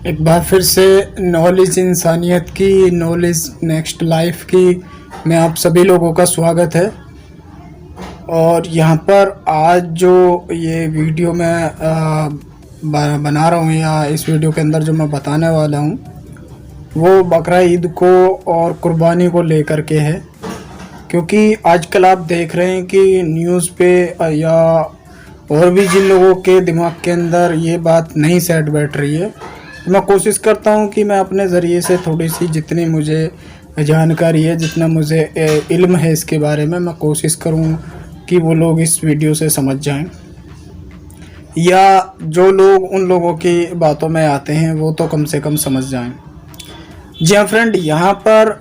एक बार फिर से नॉलेज इंसानियत की, नॉलेज नेक्स्ट लाइफ की मैं आप सभी लोगों का स्वागत है। और यहाँ पर आज जो ये वीडियो मैं बना रहा हूँ या इस वीडियो के अंदर जो मैं बताने वाला हूँ वो बकरा ईद को और कुर्बानी को लेकर के है। क्योंकि आजकल आप देख रहे हैं कि न्यूज़ पे या और भी जिन लोगों के दिमाग के अंदर ये बात नहीं सेट बैठ रही है, मैं कोशिश करता हूँ कि मैं अपने ज़रिए से थोड़ी सी जितनी मुझे जानकारी है, जितना मुझे इल्म है इसके बारे में, मैं कोशिश करूँ कि वो लोग इस वीडियो से समझ जाएं, या जो लोग उन लोगों की बातों में आते हैं वो तो कम से कम समझ जाएं। जी हाँ फ्रेंड, यहाँ पर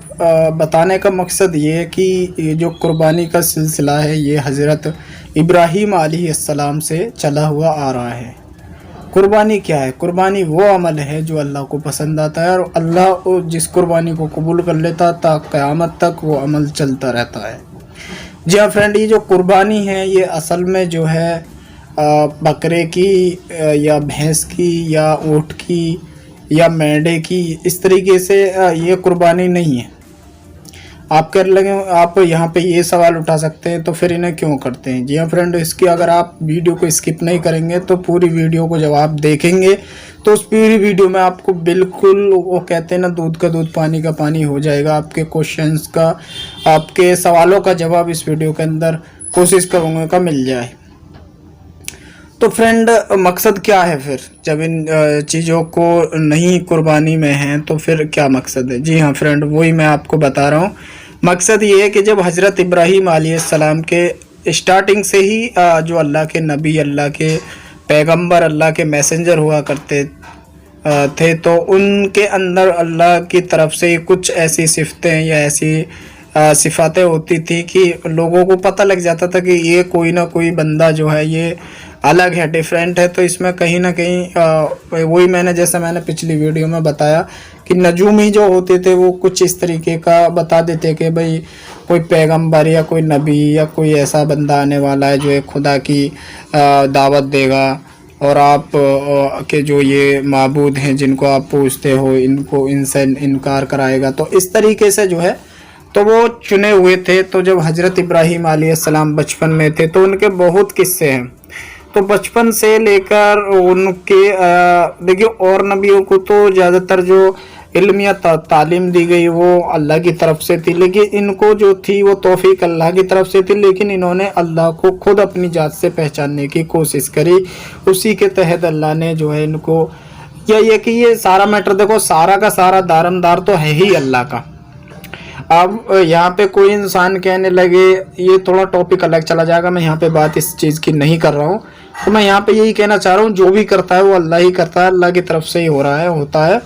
बताने का मकसद ये है कि ये जो कुर्बानी का सिलसिला है ये हज़रत इब्राहीम अलैहिस्सलाम से चला हुआ आ रहा है। कुर्बानी क्या है? कुर्बानी वो अमल है जो अल्लाह को पसंद आता है, और अल्लाह जिस कुर्बानी को कबूल कर लेता है क़यामत तक वो अमल चलता रहता है। जी हाँ फ्रेंड, ये जो कुर्बानी है ये असल में जो है बकरे की या भैंस की या ऊँट की या मेंढे की, इस तरीके से ये कुर्बानी नहीं है। आप कर लगे, आप यहाँ पे ये सवाल उठा सकते हैं तो फिर इन्हें क्यों करते हैं। जी हाँ फ्रेंड, इसकी अगर आप वीडियो को स्किप नहीं करेंगे तो पूरी वीडियो को जब आप देखेंगे तो उस पूरी वीडियो में आपको बिल्कुल वो कहते हैं ना, दूध का दूध पानी का पानी हो जाएगा। आपके क्वेश्चंस का, आपके सवालों का जवाब इस वीडियो के अंदर कोशिश करूँगा का मिल जाए। तो फ्रेंड, मकसद क्या है फिर जब इन चीज़ों को नहीं कुर्बानी में हैं तो फिर क्या मकसद है? जी हाँ फ्रेंड, वही मैं आपको बता रहा हूँ। मकसद ये है कि जब हज़रत इब्राहीम अलैहिस्सलाम के स्टार्टिंग से ही जो अल्लाह के नबी, अल्लाह के पैगंबर, अल्लाह के मैसेंजर हुआ करते थे, तो उनके अंदर अल्लाह की तरफ से कुछ ऐसी सिफतें या ऐसी सिफातें होती थी कि लोगों को पता लग जाता था कि ये कोई ना कोई बंदा जो है ये अलग है, डिफरेंट है। तो इसमें कहीं ना कहीं वही मैंने, जैसे मैंने पिछली वीडियो में बताया कि नजूमी जो होते थे वो कुछ इस तरीके का बता देते कि भाई कोई पैगंबर या कोई नबी या कोई ऐसा बंदा आने वाला है जो एक खुदा की दावत देगा, और आप के जो ये माबूद हैं जिनको आप पूछते हो इनको, इनसे इनकार कराएगा। तो इस तरीके से जो है तो वो चुने हुए थे। तो जब हज़रत इब्राहीम अलैहिस्सलाम बचपन में थे तो उनके बहुत किस्से हैं। तो बचपन से लेकर उनके देखिए, और नबियों को तो ज़्यादातर जो इल्म या तालीम दी गई वो अल्लाह की तरफ से थी, लेकिन इनको जो थी वो तौफीक अल्लाह की तरफ से थी। लेकिन इन्होंने अल्लाह को खुद अपनी जात से पहचानने की कोशिश करी, उसी के तहत अल्लाह ने जो है इनको, या ये कि ये सारा मैटर देखो, सारा का सारा दारमदार तो है ही अल्लाह का। अब यहाँ पे कोई इंसान कहने लगे, ये थोड़ा टॉपिक अलग चला जाएगा, मैं यहाँ पे बात इस चीज़ की नहीं कर रहा हूँ। तो मैं यहाँ पे यही कहना चाह रहा हूँ, जो भी करता है वो अल्लाह ही करता है, अल्लाह की तरफ से ही हो रहा है, होता है।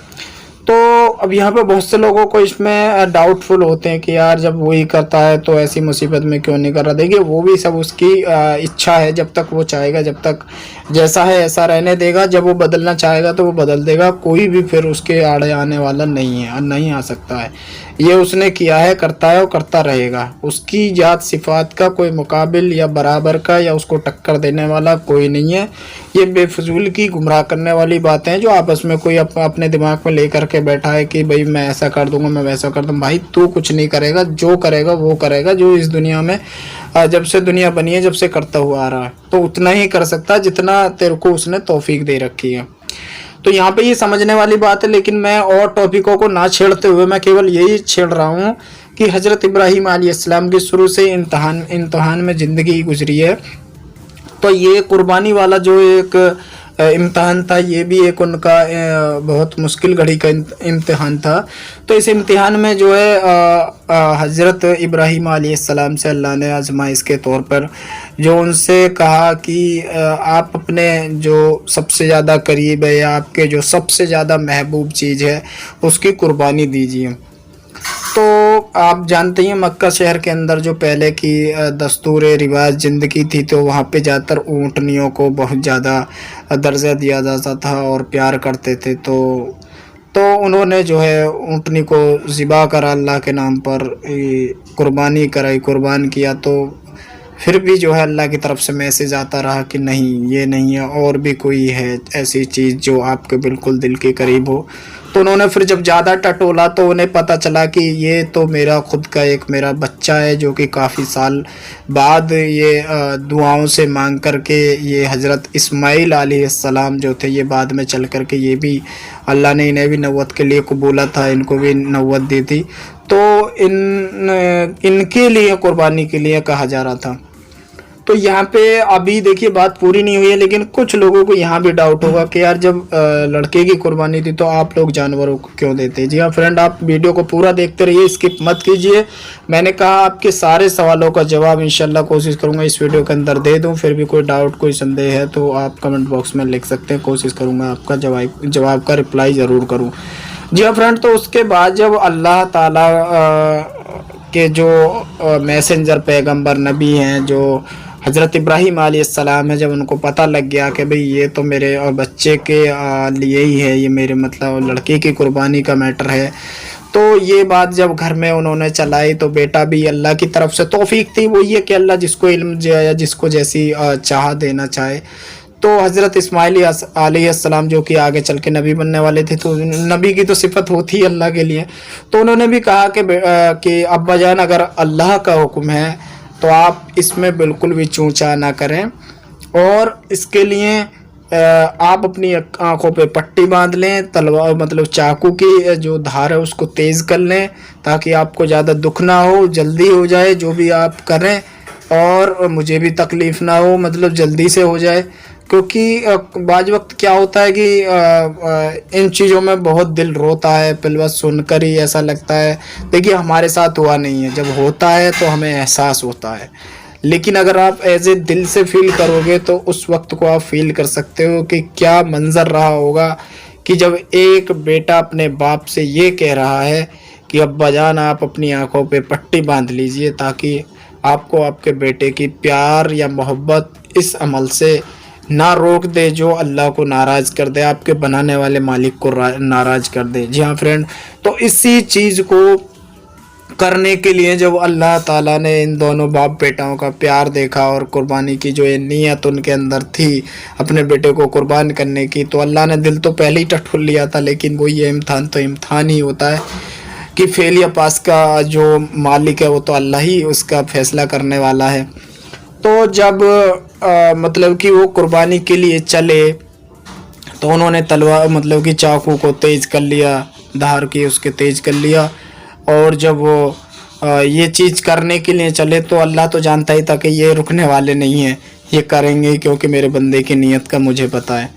तो अब यहाँ पे बहुत से लोगों को इसमें डाउटफुल होते हैं कि यार जब वही करता है तो ऐसी मुसीबत में क्यों नहीं कर रहा। देखिए, वो भी सब उसकी इच्छा है, जब तक वो चाहेगा, जब तक जैसा है ऐसा रहने देगा। जब वो बदलना चाहेगा तो वो बदल देगा, कोई भी फिर उसके आड़े आने वाला नहीं है और नहीं आ सकता है। ये उसने किया है, करता है और करता रहेगा। उसकी जात सिफात का कोई मुकाबिल या बराबर का या उसको टक्कर देने वाला कोई नहीं है। ये बेफजूल की गुमराह करने वाली बातें हैं जो आपस में कोई अपने दिमाग में लेकर के बैठा है कि भाई मैं ऐसा कर दूंगा, मैं वैसा कर दूंगा। भाई तू कुछ नहीं करेगा, जो करेगा वो करेगा जो इस दुनिया में जब से दुनिया बनी है, जब से करता हुआ आ रहा है, तो उतना ही कर सकता जितना तेरे को उसने तौफीक दे रखी है। तो यहाँ पे ये समझने वाली बात है। लेकिन मैं और टॉपिकों को ना छेड़ते हुए मैं केवल यही छेड़ रहा हूँ कि हज़रत इब्राहीम अलैहिस्सलाम की शुरू से इम्तहान में ज़िंदगी गुजरी है। तो ये कुर्बानी वाला जो एक इम्तहान था, ये भी एक उनका बहुत मुश्किल घड़ी का इम्तिहान था। तो इस इम्तिहान में जो है हज़रत इब्राहीम अलैहिस्सलाम से अल्लाह ने आजमाइश के तौर पर जो उनसे कहा कि आप अपने जो सबसे ज़्यादा करीब है या आपके जो सबसे ज़्यादा महबूब चीज़ है उसकी कुर्बानी दीजिए। तो आप जानते हैं मक्का शहर के अंदर जो पहले की दस्तूर रिवाज ज़िंदगी थी, तो वहाँ पे ज़्यादातर ऊँटनियों को बहुत ज़्यादा दर्जा दिया जाता था और प्यार करते थे। तो उन्होंने जो है ऊँटनी को ज़िबा करा, अल्लाह के नाम पर कुर्बानी कराई, कुर्बान किया। तो फिर भी जो है अल्लाह की तरफ से मैसेज आता रहा कि नहीं, ये नहीं है, और भी कोई है ऐसी चीज़ जो आपके बिल्कुल दिल के करीब हो। तो उन्होंने फिर जब ज़्यादा टटोला तो उन्हें पता चला कि ये तो मेरा खुद का एक मेरा बच्चा है, जो कि काफ़ी साल बाद ये दुआओं से मांग करके ये हज़रत इस्माइल अलैहिस्सलाम जो थे, ये बाद में चल कर के ये भी अल्लाह ने इन्हें भी नबूवत के लिए कबूला था, इनको भी नबूवत दी थी। तो इनके लिए कुर्बानी के लिए कहा जा रहा था। तो यहाँ पे अभी देखिए बात पूरी नहीं हुई है, लेकिन कुछ लोगों को यहाँ भी डाउट होगा कि यार जब लड़के की कुर्बानी थी तो आप लोग जानवरों को क्यों देते हैं। जी हाँ फ्रेंड, आप वीडियो को पूरा देखते रहिए, स्किप मत कीजिए। मैंने कहा आपके सारे सवालों का जवाब इंशाल्लाह कोशिश करूँगा इस वीडियो के अंदर दे दूँ। फिर भी कोई डाउट कोई संदेह है तो आप कमेंट बॉक्स में लिख सकते हैं, कोशिश करूँगा आपका जवाब का रिप्लाई ज़रूर करूँ। जी हाँ फ्रेंड, तो उसके बाद जब अल्लाह ताला के जो मैसेंजर पैगंबर नबी हैं जो हज़रत इब्राहीम अलैहिस्सलाम है, जब उनको पता लग गया कि भाई ये तो मेरे बच्चे के लिए ही है, ये मेरे मतलब लड़के की कुर्बानी का मैटर है, तो ये बात जब घर में उन्होंने चलाई तो बेटा भी अल्लाह की तरफ से तौफीक थी, वो ये कि अल्लाह जिसको इल्म या जिसको जैसी चाह देना चाहे। तो हज़रत इस्माइल अलैहिस्सलाम जो कि आगे चल के नबी बनने वाले थे, तो नबी की तो सिफत होती है अल्लाह के लिए, तो उन्होंने भी कहा कि अब्बा जान अगर अल्लाह का हुक्म है तो आप इसमें बिल्कुल भी चूंचा ना करें, और इसके लिए आप अपनी आंखों पे पट्टी बांध लें, तलवार मतलब चाकू की जो धार है उसको तेज़ कर लें ताकि आपको ज़्यादा दुख ना हो, जल्दी हो जाए जो भी आप करें, और मुझे भी तकलीफ़ ना हो, मतलब जल्दी से हो जाए। क्योंकि बाज़ वक्त क्या होता है कि इन चीज़ों में बहुत दिल रोता है, फिर बस सुनकर ही ऐसा लगता है। देखिए हमारे साथ हुआ नहीं है, जब होता है तो हमें एहसास होता है, लेकिन अगर आप एज ए दिल से फील करोगे तो उस वक्त को आप फील कर सकते हो कि क्या मंज़र रहा होगा कि जब एक बेटा अपने बाप से ये कह रहा है कि अब्बा जान आप अपनी आंखों पे पट्टी बांध लीजिए ताकि आपको आपके बेटे की प्यार या मोहब्बत इस अमल से ना रोक दे जो अल्लाह को नाराज़ कर दे, आपके बनाने वाले मालिक को नाराज़ कर दे। जी हाँ फ्रेंड, तो इसी चीज़ को करने के लिए जब अल्लाह ताला ने इन दोनों बाप बेटाओं का प्यार देखा और कुर्बानी की जो ये नीयत उनके अंदर थी अपने बेटे को कुर्बान करने की, तो अल्लाह ने दिल तो पहले ही टटोल लिया था, लेकिन वो ये इम्तहान तो इम्तहान ही होता है कि फेल या पास का जो मालिक है वो तो अल्लाह ही उसका फैसला करने वाला है। तो जब मतलब कि वो कुर्बानी के लिए चले तो उन्होंने तलवार मतलब कि चाकू को तेज़ कर लिया, धार की उसके तेज़ कर लिया, और जब वो ये चीज़ करने के लिए चले तो अल्लाह तो जानता ही था कि ये रुकने वाले नहीं हैं, ये करेंगे क्योंकि मेरे बंदे की नीयत का मुझे पता है,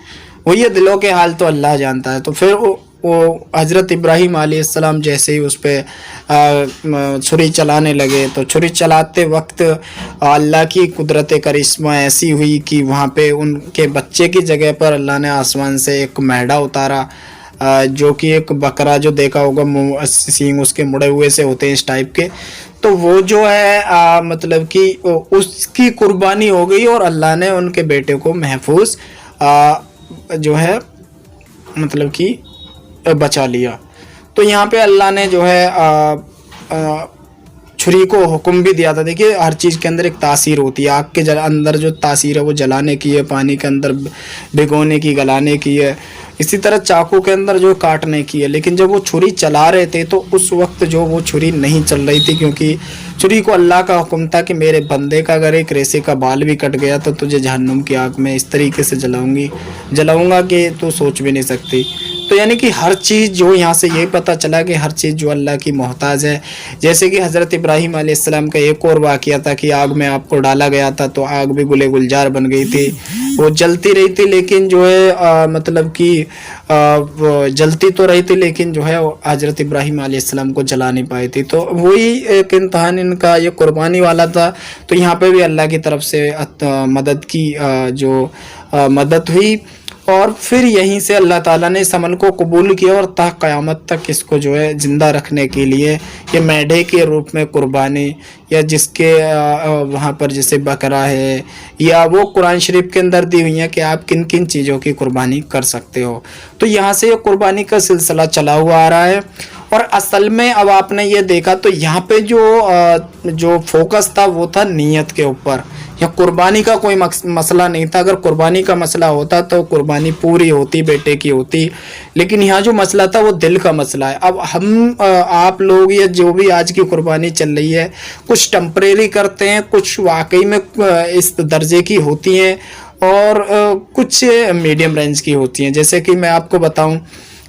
वो ये दिलों के हाल तो अल्लाह जानता है। तो फिर वो हज़रत इब्राहीम अलैहिस्सलाम जैसे ही उस पर छुरी चलाने लगे, तो छुरी चलाते वक्त अल्लाह की कुदरत करिश्मा ऐसी हुई कि वहाँ पे उनके बच्चे की जगह पर अल्लाह ने आसमान से एक मेढ़ा उतारा, जो कि एक बकरा जो देखा होगा सींग उसके मुड़े हुए से होते हैं इस टाइप के, तो वो जो है मतलब कि उसकी कुर्बानी हो गई और अल्लाह ने उनके बेटे को महफूज जो है मतलब कि बचा लिया। तो यहाँ पे अल्लाह ने जो है छुरी को हुक्म भी दिया था। देखिए हर चीज़ के अंदर एक तासीर होती है, आग के अंदर जो तासीर है वो जलाने की है, पानी के अंदर भिगोने की, गलाने की है, इसी तरह चाकू के अंदर जो काटने की है। लेकिन जब वो छुरी चला रहे थे तो उस वक्त जो वो छुरी नहीं चल रही थी, क्योंकि छुरी को अल्लाह का हुक्म था कि मेरे बंदे का अगर एक रेसे का बाल भी कट गया तो तुझे जहन्नुम की आग में इस तरीके से जलाऊंगा कि तू सोच भी नहीं सकती। तो यानी कि हर चीज़ जो यहाँ से ये पता चला कि हर चीज़ जो अल्लाह की मोहताज है। जैसे कि हज़रत इब्राहीम अलैहिस्सलाम का एक और वाक़या था कि आग में आपको डाला गया था तो आग भी गुले गुलजार बन गई थी, वो जलती रही थी, लेकिन जो है मतलब कि जलती तो रही थी लेकिन जो है हज़रत इब्राहीम अलैहिस्सलाम को जला नहीं पाई थी। तो वही एक इम्तहान इनका ये कुर्बानी वाला था। तो यहाँ पे भी अल्लाह की तरफ से मदद की जो मदद हुई, और फिर यहीं से अल्लाह ताला ने इस अमल को कबूल किया और ता क़यामत तक इसको जो है ज़िंदा रखने के लिए ये मेढ़े के रूप में कुर्बानी, या जिसके वहाँ पर जैसे बकरा है, या वो कुरान शरीफ के अंदर दी हुई है कि आप किन किन चीज़ों की कुर्बानी कर सकते हो। तो यहाँ से ये कुर्बानी का सिलसिला चला हुआ आ रहा है। और असल में अब आपने ये देखा तो यहाँ पे जो फोकस था वो था नीयत के ऊपर, या कुर्बानी का कोई मसला नहीं था। अगर कुर्बानी का मसला होता तो कुर्बानी पूरी होती, बेटे की होती, लेकिन यहाँ जो मसला था वो दिल का मसला है। अब हम आप लोग या जो भी आज की कुर्बानी चल रही है, कुछ टेम्परेरी करते हैं, कुछ वाकई में इस दर्जे की होती हैं, और कुछ मीडियम रेंज की होती हैं। जैसे कि मैं आपको बताऊं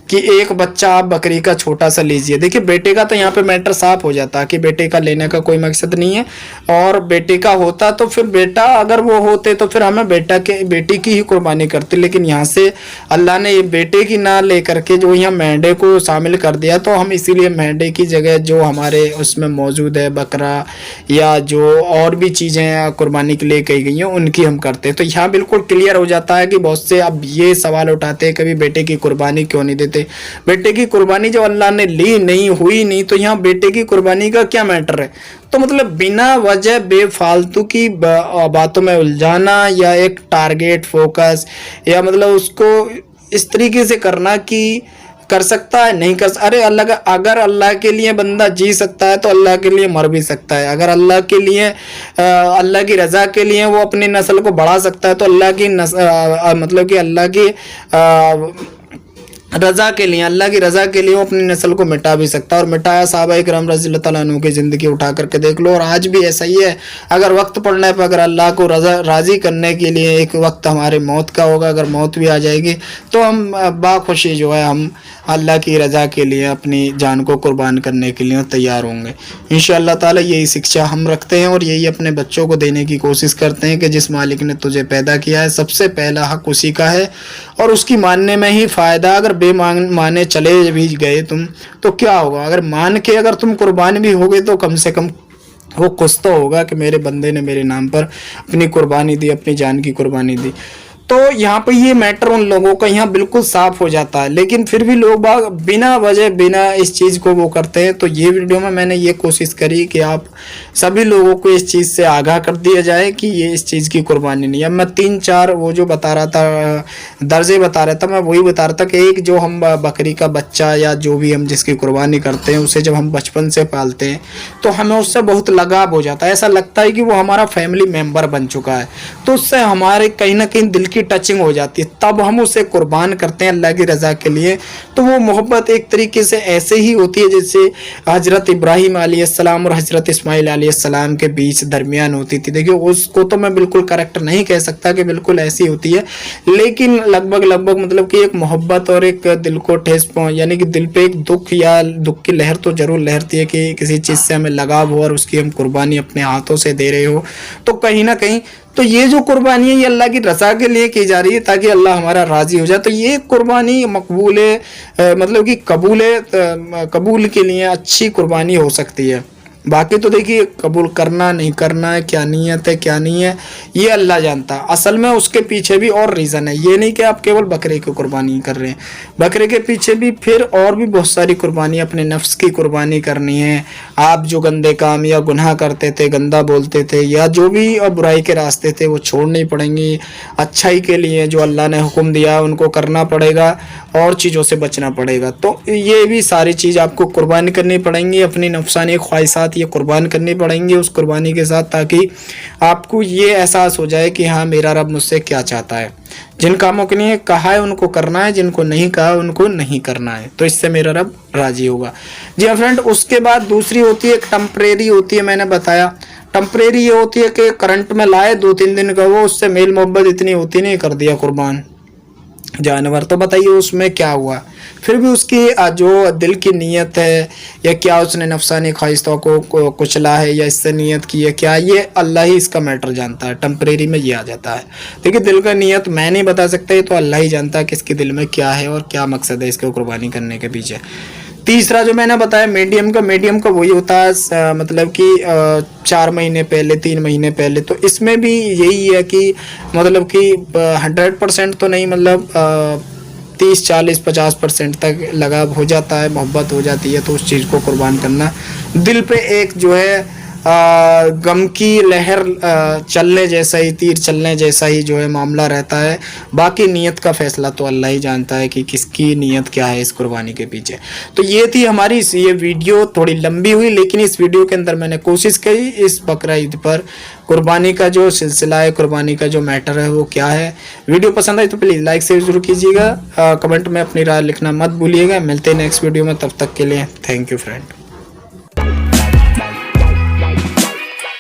कि एक बच्चा आप बकरी का छोटा सा लीजिए, देखिए बेटे का तो यहाँ पे मैटर साफ हो जाता है कि बेटे का लेने का कोई मकसद नहीं है, और बेटे का होता तो फिर बेटा अगर वो होते तो फिर हमें बेटी की ही कुर्बानी करते। लेकिन यहाँ से अल्लाह ने ये बेटे की ना लेकर के जो यहाँ मेंढे को शामिल कर दिया, तो हम इसीलिए मेंढे की जगह जो हमारे उसमें मौजूद है बकरा या जो और भी चीज़ें कुर्बानी के लिए कही गई हैं उनकी हम करते हैं। तो यहाँ बिल्कुल क्लियर हो जाता है कि बहुत से अब ये सवाल उठाते हैं कभी बेटे की कुर्बानी क्यों नहीं देते। बेटे की कुर्बानी जो अल्लाह ने ली नहीं, हुई नहीं, तो यहाँ बेटे की कुर्बानी का क्या मैटर है। तो मतलब बिना वजह बेफालतू की बातों में उलझाना, या एक टारगेट फोकस, या मतलब उसको इस तरीके से करना कि कर सकता है नहीं कर, अरे अगर अल्लाह के लिए बंदा जी सकता है तो अल्लाह के लिए मर भी सकता है। अगर अल्लाह के लिए अल्लाह की रज़ा के लिए वो अपनी नस्ल को बढ़ा सकता है, तो अल्लाह की मतलब कि अल्लाह की रज़ा के लिए, अल्लाह की रज़ा के लिए वो अपनी नस्ल को मिटा भी सकता है, और मिटाया। साहबा इकराम रज़ियल्लाहु तआला अन्हु की ज़िंदगी उठा करके देख लो, और आज भी ऐसा ही है। अगर वक्त पड़ने पर, अगर अल्लाह को राज़ी करने के लिए एक वक्त हमारे मौत का होगा, अगर मौत भी आ जाएगी तो हम बाखुशी जो है हम अल्लाह की रज़ा के लिए अपनी जान को कुर्बान करने के लिए तैयार होंगे इंशाअल्लाह ताला। यही शिक्षा हम रखते हैं और यही अपने बच्चों को देने की कोशिश करते हैं कि जिस मालिक ने तुझे पैदा किया है सबसे पहला हक उसी का है, और उसकी मानने में ही फ़ायदा। अगर माने चले भी गए तुम तो क्या होगा, अगर मान के अगर तुम कुर्बान भी हो गए तो कम से कम वो कुछ तो होगा कि मेरे बंदे ने मेरे नाम पर अपनी कुर्बानी दी, अपनी जान की कुर्बानी दी। तो यहाँ पे ये मैटर उन लोगों का यहाँ बिल्कुल साफ हो जाता है, लेकिन फिर भी लोग बाग बिना वजह बिना इस चीज़ को वो करते हैं। तो ये वीडियो में मैंने ये कोशिश करी कि आप सभी लोगों को इस चीज़ से आगाह कर दिया जाए कि ये इस चीज़ की कुर्बानी नहीं है। अब मैं 3-4 वो जो बता रहा था, दर्जे बता रहा था, मैं वही बता रहा था कि एक जो हम बकरी का बच्चा या जो भी हम जिसकी कुर्बानी करते हैं उसे जब हम बचपन से पालते हैं तो हमें उससे बहुत लगाव हो जाता है, ऐसा लगता है कि वो हमारा फैमिली मेम्बर बन चुका है। तो उससे हमारे कहीं ना कहीं दिल की टचिंग हो जाती है, तब हम उसे कुर्बान करते हैं अल्लाह की रज़ा के लिए। तो वो मोहब्बत एक तरीके से ऐसे ही होती है जैसे हज़रत इब्राहीम अलैहिस्सलाम और हज़रत इस्माइल अलैहिस्सलाम के बीच दरमियान होती थी। देखिए उसको तो मैं बिल्कुल करेक्ट नहीं कह सकता कि बिल्कुल ऐसी होती है, लेकिन लगभग मतलब कि एक मोहब्बत और एक दिल को ठेस पहुँच, यानी कि दिल पे एक दुख या दुख की लहर तो जरूर लहरती है कि किसी चीज़ से हमें लगाव हो और उसकी हम कुर्बानी अपने हाथों से दे रहे हो। तो कहीं ना कहीं तो ये जो कुर्बानी है ये अल्लाह की रज़ा के लिए की जा रही है ताकि अल्लाह हमारा राज़ी हो जाए। तो ये कुर्बानी मकबूल मतलब कि कबूल के लिए अच्छी कुर्बानी हो सकती है। बाकी तो देखिए कबूल करना नहीं करना है, क्या नीयत है क्या नहीं है, ये अल्लाह जानता है। असल में उसके पीछे भी और रीज़न है, ये नहीं कि आप केवल बकरे की कुर्बानी कर रहे हैं, बकरे के पीछे भी फिर और भी बहुत सारी कुर्बानी, अपने नफ्स की कुर्बानी करनी है। आप जो गंदे काम या गुनाह करते थे, गंदा बोलते थे, या जो भी बुराई के रास्ते थे वो छोड़नी पड़ेंगी। अच्छाई के लिए जो अल्लाह ने हुक्म दिया उनको करना पड़ेगा और चीज़ों से बचना पड़ेगा। तो ये भी सारी चीज़ आपको कुर्बानी करनी पड़ेंगी, अपनी नफसानी ख्वाहिशात ये कुर्बान करनी पड़ेंगी उस कुर्बानी के साथ, ताकि आपको ये एहसास हो जाए कि हाँ मेरा रब मुझसे क्या चाहता है। जिन कामों के लिए कहा है उनको करना है, जिनको नहीं कहा उनको नहीं करना है, तो इससे मेरा रब राजी होगा। जी हाँ फ्रेंड, उसके बाद दूसरी होती है टेम्परेरी होती है। मैंने बताया टेम्परेरी ये होती है कि करंट में लाए 2-3 दिन का वो, उससे मेल मोहब्बत इतनी होती नहीं, कर दिया कुर्बान जानवर। तो बताइए उसमें क्या हुआ, फिर भी उसकी जो दिल की नीयत है या क्या उसने नफसानी ख्वाहिशों को कुचला है या इससे नीयत की है क्या, ये अल्लाह ही इसका मैटर जानता है। टेम्परेरी में ये आ जाता है। देखिए दिल का नीयत मैं नहीं बता सकता, ये तो अल्लाह ही जानता है कि इसके दिल में क्या है और क्या मकसद है इसको कुर्बानी करने के पीछे। तीसरा जो मैंने बताया मीडियम का वही होता है मतलब कि 4 महीने पहले 3 महीने पहले। तो इसमें भी यही है कि मतलब कि 100% तो नहीं, मतलब 30-40-50% तक लगाव हो जाता है, मोहब्बत हो जाती है। तो उस चीज़ को कुर्बान करना दिल पे एक जो है गम की लहर चलने जैसा ही, तीर चलने जैसा ही जो है मामला रहता है। बाकी नीयत का फैसला तो अल्लाह ही जानता है कि किसकी नीयत क्या है इस कुर्बानी के पीछे। तो ये थी हमारी ये वीडियो, थोड़ी लंबी हुई, लेकिन इस वीडियो के अंदर मैंने कोशिश करी इस बकरा ईद पर कुर्बानी का जो सिलसिला है, कुर्बानी का जो मैटर है वो क्या है। वीडियो पसंद आई तो प्लीज़ लाइक शेयर जरूर कीजिएगा, कमेंट में अपनी राय लिखना मत भूलिएगा। मिलते हैं नेक्स्ट वीडियो में, तब तक के लिए थैंक यू फ्रेंड।